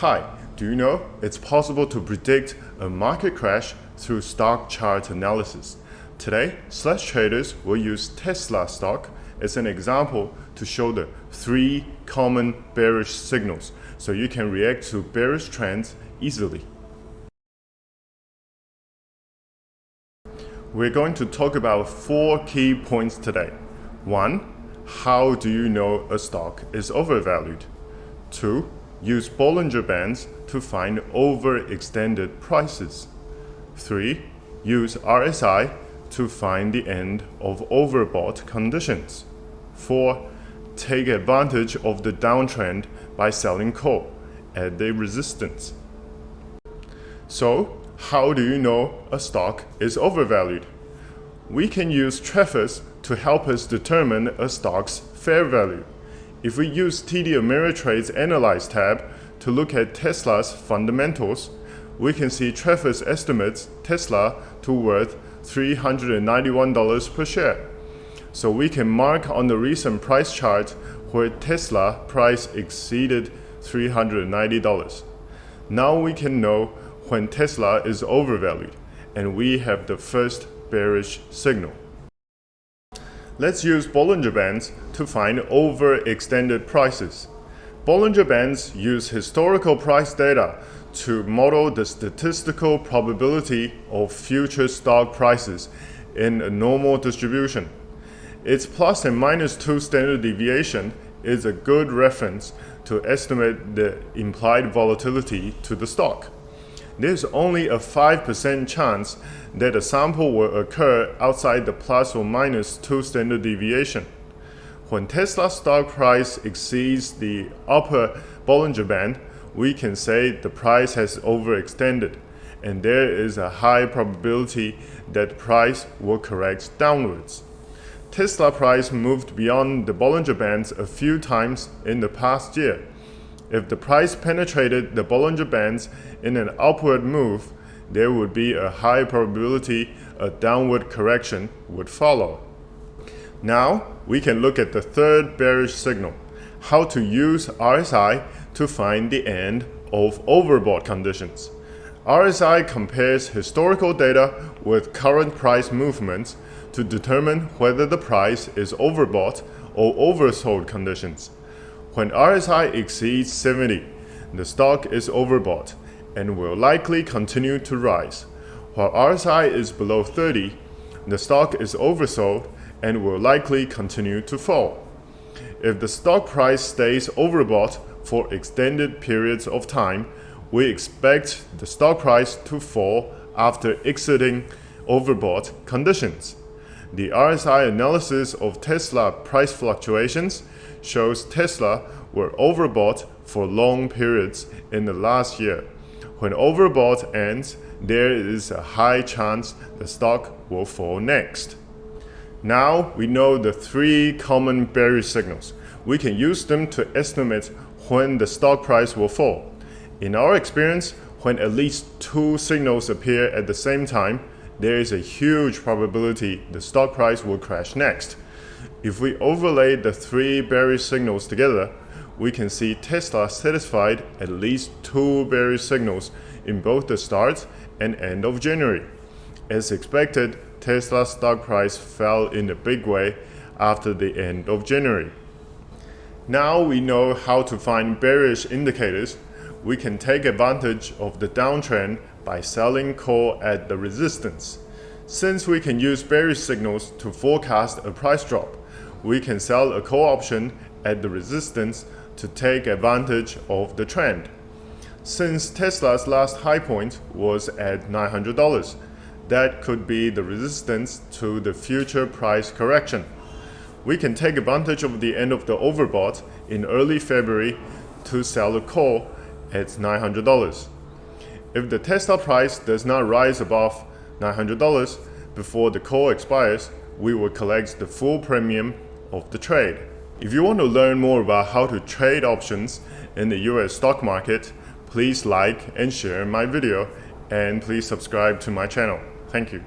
Hi, do you know it's possible to predict a market crash through stock chart analysis? Today, SlashTraders will use Tesla stock as an example to show the 3 common bearish signals so you can react to bearish trends easily. We're going to talk about 4 key points today. 1. How do you know a stock is overvalued? 2. Use Bollinger Bands to find overextended prices. 3. Use RSI to find the end of overbought conditions. 4. Take advantage of the downtrend by selling call at the resistance. So, how do you know a stock is overvalued? We can use Trefis to help us determine a stock's fair value. If we use TD Ameritrade's Analyze tab to look at Tesla's fundamentals, we can see Trefis estimates Tesla to worth $391 per share. So we can mark on the recent price chart where Tesla price exceeded $390. Now we can know when Tesla is overvalued, and we have the first bearish signal. Let's use Bollinger Bands to find overextended prices. Bollinger Bands use historical price data to model the statistical probability of future stock prices in a normal distribution. Its plus and minus 2 standard deviation is a good reference to estimate the implied volatility to the stock. There's only a 5% chance that a sample will occur outside the plus or minus 2 standard deviation. When Tesla's stock price exceeds the upper Bollinger Band, we can say the price has overextended, and there is a high probability that price will correct downwards. Tesla price moved beyond the Bollinger Bands a few times in the past year. If the price penetrated the Bollinger Bands in an upward move, there would be a high probability a downward correction would follow. Now, we can look at the third bearish signal, how to use RSI to find the end of overbought conditions. RSI compares historical data with current price movements to determine whether the price is overbought or oversold conditions. When RSI exceeds 70, the stock is overbought and will likely continue to rise. While RSI is below 30, the stock is oversold and will likely continue to fall. If the stock price stays overbought for extended periods of time, we expect the stock price to fall after exiting overbought conditions. The RSI analysis of Tesla price fluctuations shows Tesla were overbought for long periods in the last year. When overbought ends, there is a high chance the stock will fall next. Now we know the 3 common bearish signals. We can use them to estimate when the stock price will fall. In our experience, when at least 2 signals appear at the same time, there is a huge probability the stock price will crash next. If we overlay the 3 bearish signals together, we can see Tesla satisfied at least 2 bearish signals in both the start and end of January. As expected, Tesla's stock price fell in a big way after the end of January. Now we know how to find bearish indicators. We can take advantage of the downtrend by selling call at the resistance. Since we can use bearish signals to forecast a price drop, we can sell a call option at the resistance to take advantage of the trend. Since Tesla's last high point was at $900, that could be the resistance to the future price correction. We can take advantage of the end of the overbought in early February to sell a call at $900. If the Tesla price does not rise above $900 before the call expires, we will collect the full premium of the trade. If you want to learn more about how to trade options in the US stock market, please like and share my video, and please subscribe to my channel. Thank you.